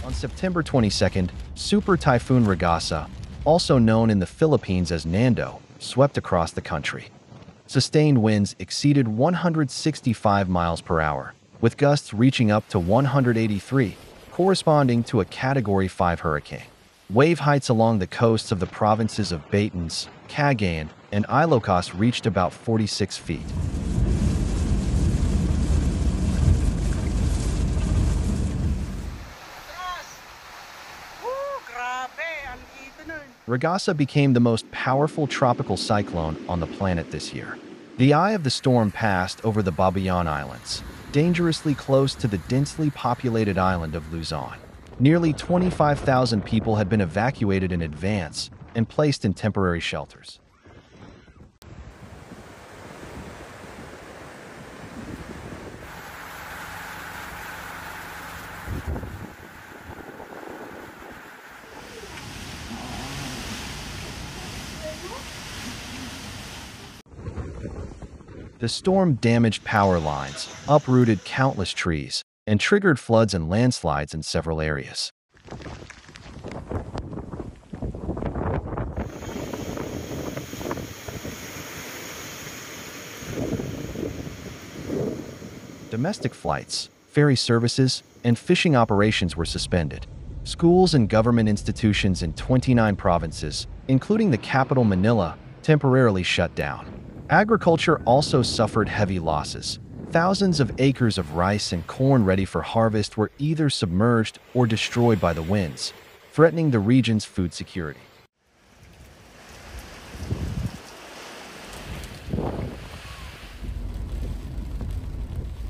On September 22nd, Super Typhoon Ragasa, also known in the Philippines as Nando, swept across the country. Sustained winds exceeded 165 miles per hour, with gusts reaching up to 183, corresponding to a Category 5 hurricane. Wave heights along the coasts of the provinces of Batanes, Cagayan, and Ilocos reached about 46 feet. Ragasa became the most powerful tropical cyclone on the planet this year. The eye of the storm passed over the Babuyan Islands, dangerously close to the densely populated island of Luzon. Nearly 25,000 people had been evacuated in advance and placed in temporary shelters. The storm damaged power lines, uprooted countless trees, and triggered floods and landslides in several areas. Domestic flights, ferry services, and fishing operations were suspended. Schools and government institutions in 29 provinces, including the capital Manila, temporarily shut down. Agriculture also suffered heavy losses. Thousands of acres of rice and corn ready for harvest were either submerged or destroyed by the winds, threatening the region's food security.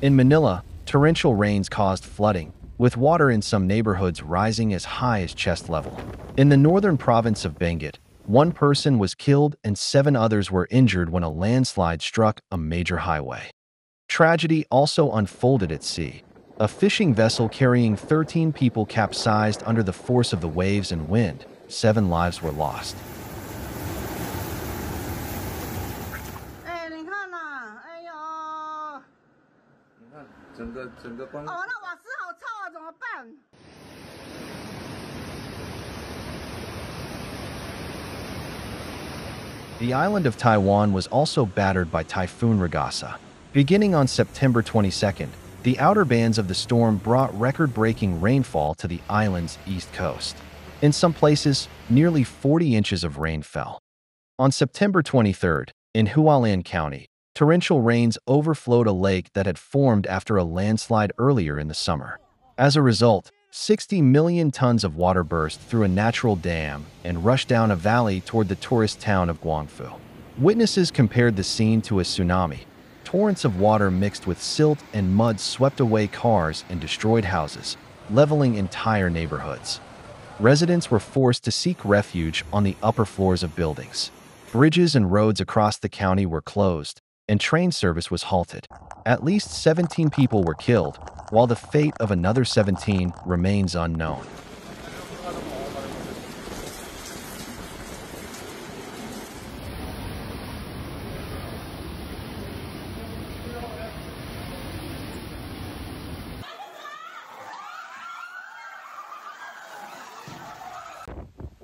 In Manila, torrential rains caused flooding, with water in some neighborhoods rising as high as chest level. In the northern province of Benguet, one person was killed and 7 others were injured when a landslide struck a major highway. Tragedy also unfolded at sea. A fishing vessel carrying 13 people capsized under the force of the waves and wind. 7 lives were lost. The island of Taiwan was also battered by Typhoon Ragasa. Beginning on September 22nd, the outer bands of the storm brought record-breaking rainfall to the island's east coast. In some places, nearly 40 inches of rain fell. On September 23rd, in Hualien County, torrential rains overflowed a lake that had formed after a landslide earlier in the summer. As a result, 60 million tons of water burst through a natural dam and rushed down a valley toward the tourist town of Guangfu. Witnesses compared the scene to a tsunami. Torrents of water mixed with silt and mud swept away cars and destroyed houses, leveling entire neighborhoods. Residents were forced to seek refuge on the upper floors of buildings. Bridges and roads across the county were closed, and train service was halted. At least 17 people were killed, while the fate of another 17 remains unknown.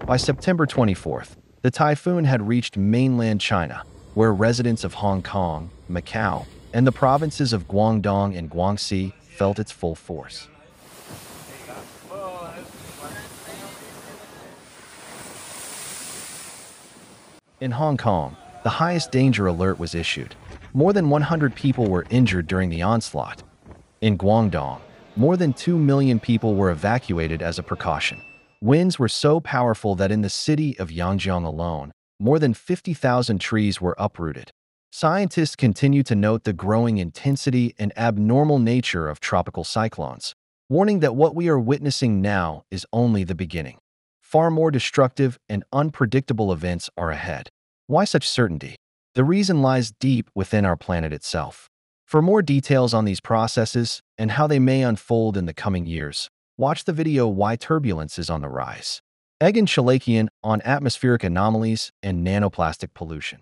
By September 24th, the typhoon had reached mainland China, where residents of Hong Kong, Macau, and the provinces of Guangdong and Guangxi felt its full force. In Hong Kong, the highest danger alert was issued. More than 100 people were injured during the onslaught. In Guangdong, more than 2 million people were evacuated as a precaution. Winds were so powerful that in the city of Yangjiang alone, more than 50,000 trees were uprooted. Scientists continue to note the growing intensity and abnormal nature of tropical cyclones, warning that what we are witnessing now is only the beginning. Far more destructive and unpredictable events are ahead. Why such certainty? The reason lies deep within our planet itself. For more details on these processes and how they may unfold in the coming years, watch the video Why Turbulence is on the Rise. Egan Chalakian on atmospheric anomalies and nanoplastic pollution.